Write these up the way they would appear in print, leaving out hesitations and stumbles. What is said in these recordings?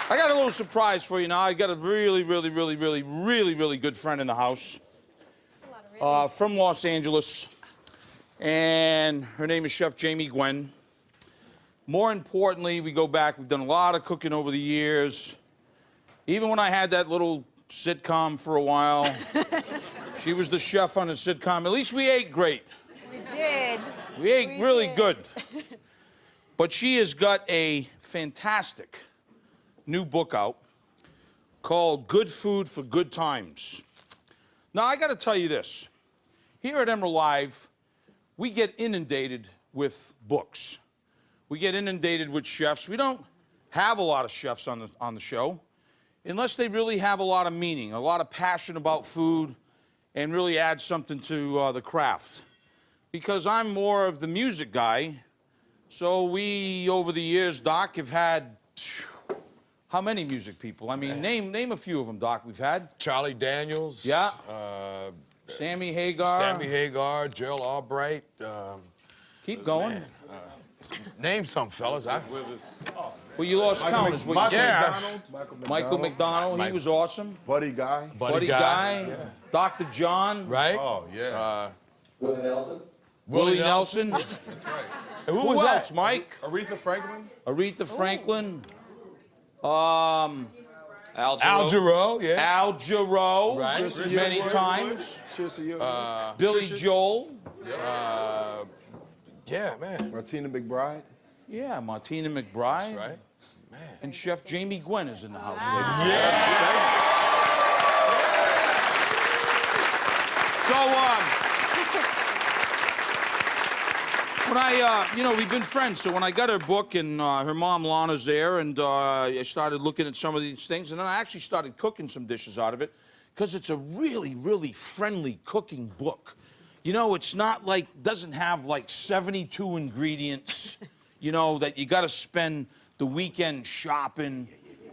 I got a little surprise for you now. I got a really good friend in the house. From Los Angeles. And her name is Chef Jamie Gwen. More importantly, we go back, we've done a lot of cooking over the years. Even when I had that little sitcom for a while, she was the chef on the sitcom. At least we ate great. We did. We ate really good. But she has got a fantastic new book out called Good Food for Good Times. Now, I got to tell you this. Here at Emeril Live, we get inundated with books. We get inundated with chefs. We don't have a lot of chefs on the show unless they really have a lot of meaning, a lot of passion about food, and really add something to the craft. Because I'm more of the music guy, so we, over the years, Doc, have had... How many music people? I mean, name a few of them, Doc, we've had. Charlie Daniels. Yeah. Sammy Hagar. Sammy Hagar, Gerald Albright. Keep going. Man, name some, fellas. Well, you lost count, is what you said. Michael McDonald, he was awesome. Buddy Guy. Buddy Guy. Yeah. Dr. John. Right? Oh, yeah. Willie Nelson. Willie Nelson. That's right. And who else, Mike? Aretha Franklin. Aretha Franklin. Al Jarreau, yeah. Al Jarreau, Right. many times. Billy Joel. Yeah, man. Martina McBride. Yeah, Martina McBride. That's right. Man. And Chef Jamie Gwen is in the house. When I, we've been friends, so when I got her book and her mom Lana's there, and I started looking at some of these things, and then I actually started cooking some dishes out of it, because it's a really friendly cooking book. You know, it's not like, doesn't have like 72 ingredients, that you got to spend the weekend shopping.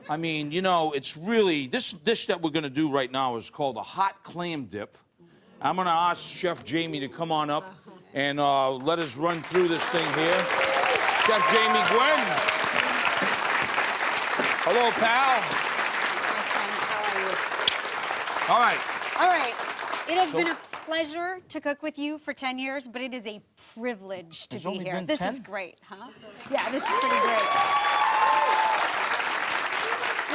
I mean, it's really, this dish that we're going to do right now is called a hot clam dip. I'm going to ask Chef Jamie to come on up and let us run through this thing here. Chef Jamie Gwen. Hello, pal. How are you? All right. All right. It has been a pleasure to cook with you for 10 years, but it is a privilege to be here. This is great, huh? Yeah, this is pretty great.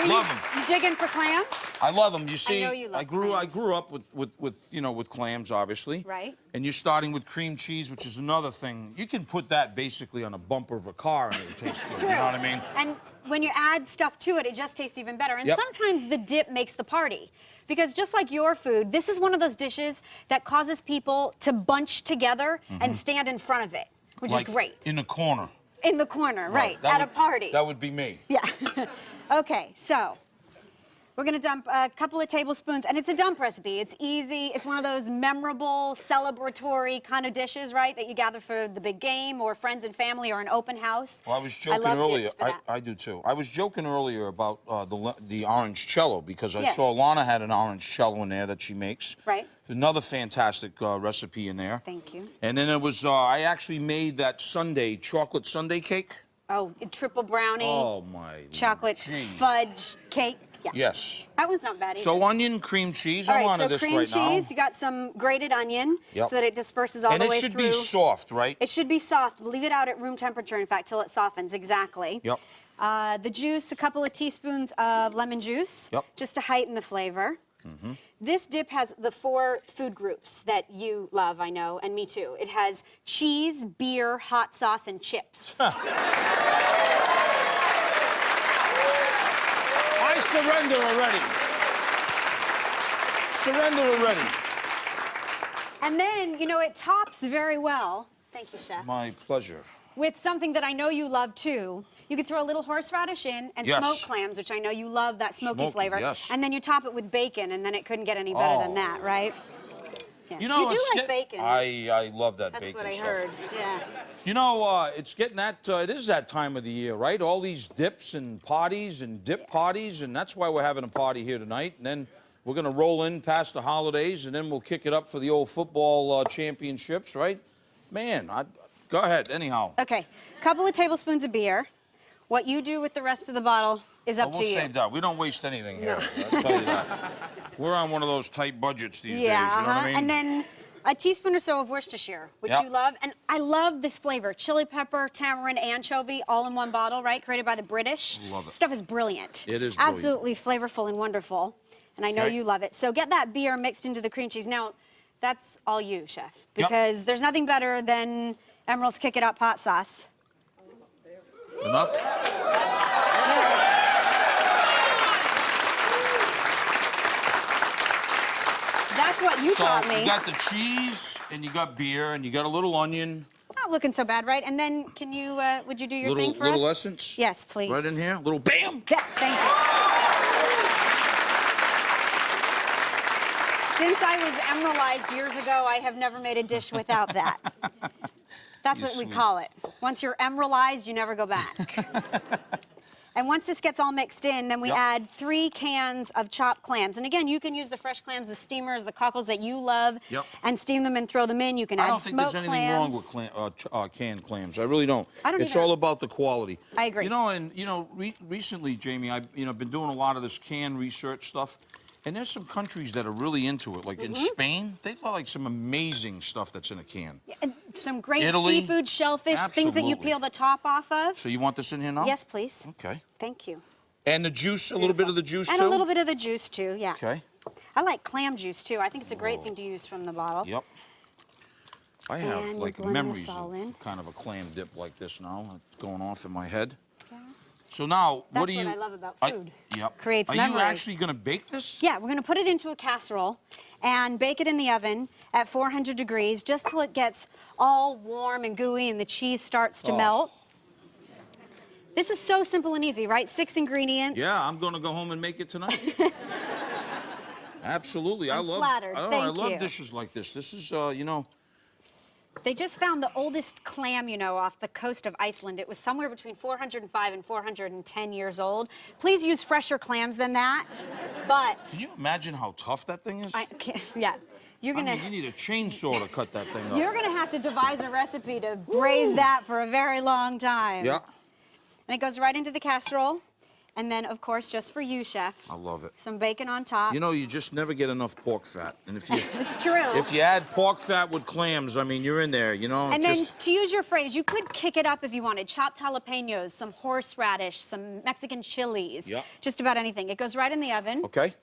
Love them. You digging for clams? I love them. You see, I know you love I grew up with clams, obviously. Right. And you're starting with cream cheese, which is another thing. You can put that basically on a bumper of a car and it tastes good. True. You know what I mean? And when you add stuff to it, it just tastes even better. And Yep. sometimes the dip makes the party. Because just like your food, this is one of those dishes that causes people to bunch together and stand in front of it, which Like is great. in the corner. In the corner, right, That at a party. That would be me. Yeah. Okay, so we're gonna dump a couple of tablespoons, and it's a dump recipe. It's easy. It's one of those memorable, celebratory kind of dishes, right, that you gather for the big game or friends and family or an open house. Well, I was joking love earlier. dips for that. I do too. I was joking earlier about the orange cello because I Yes. saw Lana had an orange cello in there that she makes. Right. Another fantastic recipe in there. Thank you. And then it was I actually made that chocolate sundae cake. Oh, a triple brownie. Oh my. Chocolate gee. fudge cake. Yeah. Yes. That one's not bad either. So onion, cream cheese. All I'm right, onto so this cream right cheese, now. you got some grated onion Yep. so that it disperses all And the it way should through. be soft, right? It should be soft. Leave it out at room temperature, in fact, till it softens, exactly. Yep. The juice, a couple of teaspoons of lemon juice, Yep. just to heighten the flavor. This dip has the 4 food groups that you love, I know, and me too. It has cheese, beer, hot sauce, and chips. I surrender already. Surrender already. And then, it tops very well. Thank you, Chef. My pleasure. With something that I know you love too. You could throw a little horseradish in and Yes. smoked clams, which I know you love that smoky Smoky, flavor. yes. And then you top it with bacon, and then it couldn't get any better than that, right? Yeah. You know, you do it's like bacon. I love that That's bacon what I stuff. heard. Yeah. You know, it's getting that, it is that time of the year, right? All these dips and parties and dip parties, and that's why we're having a party here tonight. And then we're going to roll in past the holidays, and then we'll kick it up for the old football championships, right? Man, go ahead, anyhow. Okay. Couple of tablespoons of beer. What you do with the rest of the bottle, is up we'll to you. save that. We don't waste anything here. I'll tell you that. We're on one of those tight budgets these days. You know what I mean? And then a teaspoon or so of Worcestershire, which you love. And I love this flavor. Chili pepper, tamarind, anchovy, all in one bottle, right? Created by the British. Love it. Stuff is brilliant. It is brilliant. Absolutely flavorful and wonderful. And I know you love it. So get that beer mixed into the cream cheese. Now, that's all you, chef. Because there's nothing better than Emeril's Kick It Up hot sauce. Enough? That's what you taught me. You got the cheese, and you got beer, and you got a little onion. Not looking so bad, right? And then, can you, would you do your thing for us? Little essence? Yes, please. Right in here? Little bam! Yeah, thank you. Since I was Emerilized years ago, I have never made a dish without that. That's what we call it. Once you're Emerilized, you never go back. And once this gets all mixed in, then we add 3 cans of chopped clams. And again, you can use the fresh clams, the steamers, the cockles that you love, and steam them and throw them in. You can add smoked clams. I don't think there's anything wrong with canned clams. I really don't. It's either. all about the quality. I agree. You know, and recently, Jamie, I've been doing a lot of this canned research stuff. And there's some countries that are really into it. Like in Spain, they've got like some amazing stuff that's in a can. And some great Italy, seafood, shellfish, things that you peel the top off of. So you want this in here now? Yes, please. Okay. Thank you. And the juice, a little bit of the juice, and too? a little bit of the juice, too, yeah. Okay. I like clam juice, too. I think it's a great thing to use from the bottle. Yep. I have, And like, blend memories this all of in. kind of a clam dip like this now, going off in my head. So now, what do you... That's what I love about food. Yep. Creates Are memories. you actually going to bake this? Yeah, we're going to put it into a casserole and bake it in the oven at 400 degrees just till it gets all warm and gooey and the cheese starts to melt. This is so simple and easy, right? 6 ingredients. Yeah, I'm going to go home and make it tonight. Absolutely. I'm flattered. I Thank love you. dishes like this. This is, you know... They just found the oldest clam, off the coast of Iceland. It was somewhere between 405 and 410 years old. Please use fresher clams than that, but... Can you imagine how tough that thing is? Yeah. You're gonna... I mean, you need a chainsaw to cut that thing up. You're gonna have to devise a recipe to braise that for a very long time. Yeah. And it goes right into the casserole. And then, of course, just for you, Chef. I love it. Some bacon on top. You know, you just never get enough pork fat. And if you... It's true. If you add pork fat with clams, I mean, you're in there, you know? And then, to use your phrase, you could kick it up if you wanted. Chopped jalapenos, some horseradish, some Mexican chilies. Yeah. Just about anything. It goes right in the oven. Okay.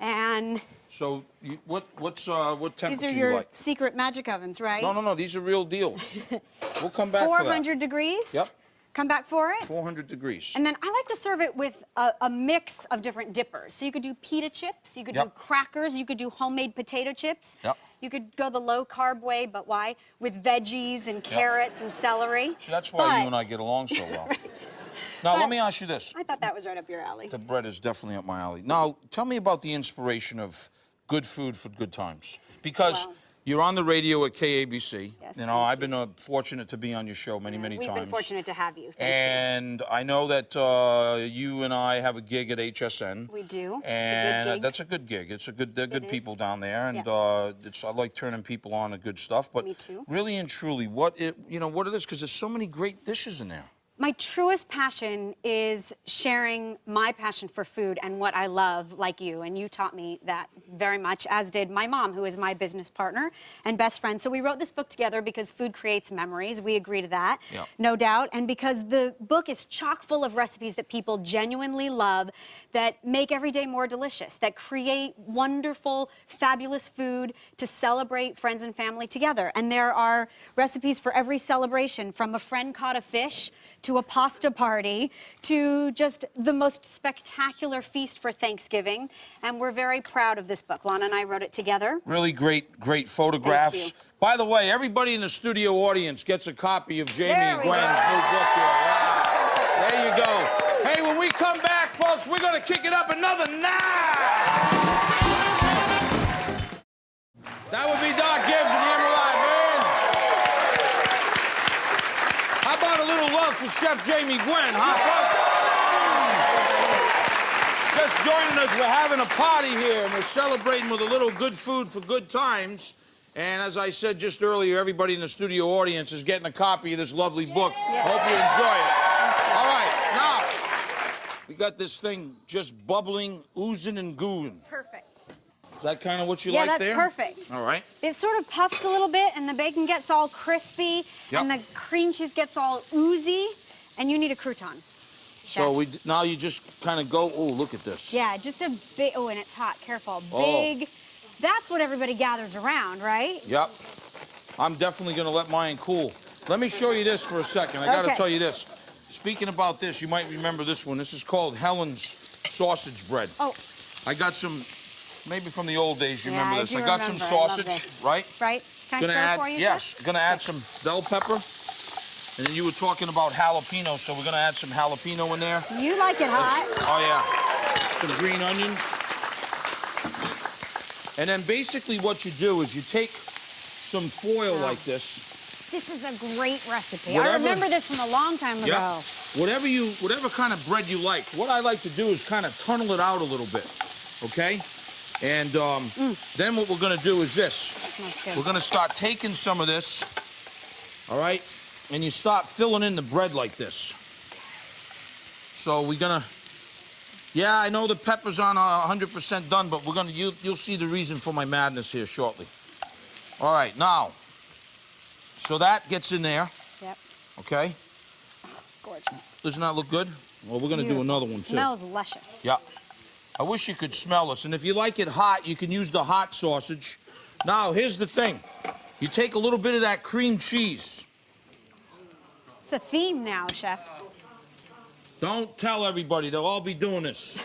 And... So, what temperature these are you your like? secret magic ovens, right? No. These are real deals. We'll come back for that. 400 degrees. Yep. Come back for it. 400 degrees. And then I like to serve it with a mix of different dippers. So you could do pita chips, you could do crackers, you could do homemade potato chips. Yep. You could go the low-carb way, but why? With veggies and carrots and celery. So that's why you and I get along so well. Now, let me ask you this. I thought that was right up your alley. The bread is definitely up my alley. Now, tell me about the inspiration of good food for good times. Because you're on the radio at KABC. Yes, you know, I've been fortunate to be on your show many times. We've been fortunate to have you. Thank and I know that you and I have a gig at HSN. We do. And it's a good gig. That's a good gig. They're good people down there, and Yeah. I like turning people on to good stuff. But Me too. really and truly, what are this? Because there's so many great dishes in there. My truest passion is sharing my passion for food and what I love, like you. And you taught me that very much, as did my mom, who is my business partner and best friend. So we wrote this book together because food creates memories. We agree to that, no doubt. And because the book is chock full of recipes that people genuinely love, that make every day more delicious, that create wonderful, fabulous food to celebrate friends and family together. And there are recipes for every celebration, from a friend caught a fish to a pasta party, to just the most spectacular feast for Thanksgiving. And we're very proud of this book. Lana and I wrote it together. Really great photographs. Thank you. By the way, everybody in the studio audience gets a copy of Jamie There and we Gwen's go. new book here. Yeah. There you go. Hey, when we come back, folks, we're going to kick it up another notch. That would be Doc Gibbs and the Emeril Band. How about a little love for Chef Jamie Gwen, huh, folks? Just joining us, we're having a party here, and we're celebrating with a little good food for good times. And as I said just earlier, everybody in the studio audience is getting a copy of this lovely book. Hope you enjoy it. All right, now, You got this thing just bubbling, oozing, and gooing. Perfect. Is that kind of what you Yeah, like that's there? perfect. All right. It sort of puffs a little bit, and the bacon gets all crispy, Yep. and the cream cheese gets all oozy, and you need a crouton. So now you just kind of go, oh, look at this. Yeah, just a big, oh, and it's hot, careful. Oh. Big, that's what everybody gathers around, right? Yep. I'm definitely going to let mine cool. Let me show you this for a second. I got to Okay. tell you this. Speaking about this, you might remember this one. This is called Helen's sausage bread. Oh. I got some, maybe from the old days, you remember I this. do I got remember. some I love sausage, this. right? Right? Can I Gonna stir add, for you, yes, Chef? gonna add some bell pepper. And then you were talking about jalapeno, so we're gonna add some jalapeno in there. You like it hot. Oh yeah, some green onions. And then basically what you do is you take some foil like this. This is a great recipe. Whatever- I remember this from a long time ago. Yeah. Whatever kind of bread you like. What I like to do is kind of tunnel it out a little bit, okay? And then what we're gonna do is this. Smells good. We're gonna start taking some of this, all right? And you start filling in the bread like this. So we're gonna, yeah, I know the peppers aren't 100% done, but we're gonna, you'll see the reason for my madness here shortly. All right, now, so that gets in there, Yep. okay? Gorgeous. Doesn't that look good? Well, we're gonna do Beautiful. another one too. Smells luscious. Yeah. I wish you could smell this. And if you like it hot, you can use the hot sausage. Now, here's the thing. You take a little bit of that cream cheese. It's a theme now, Chef. Don't tell everybody. They'll all be doing this.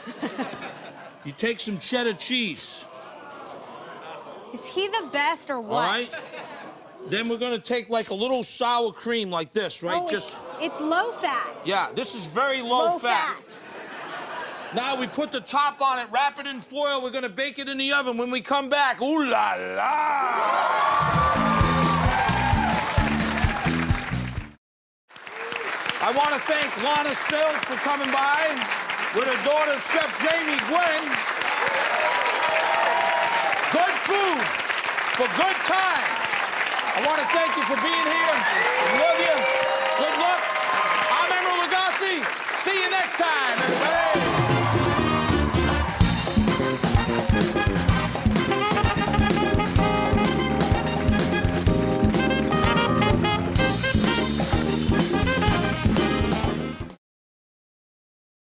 You take some cheddar cheese. Is he the best or what? All right? Then we're going to take like a little sour cream like this, right? Oh, Just, it's low fat. yeah, this is very low fat. fat. Now we put the top on it, wrap it in foil. We're going to bake it in the oven. When we come back, ooh la la! I want to thank Lana Sills for coming by with her daughter, Chef Jamie Gwen. Good food for good times. I want to thank you for being here. Love you. Good luck. I'm Emeril. See you next time, everybody.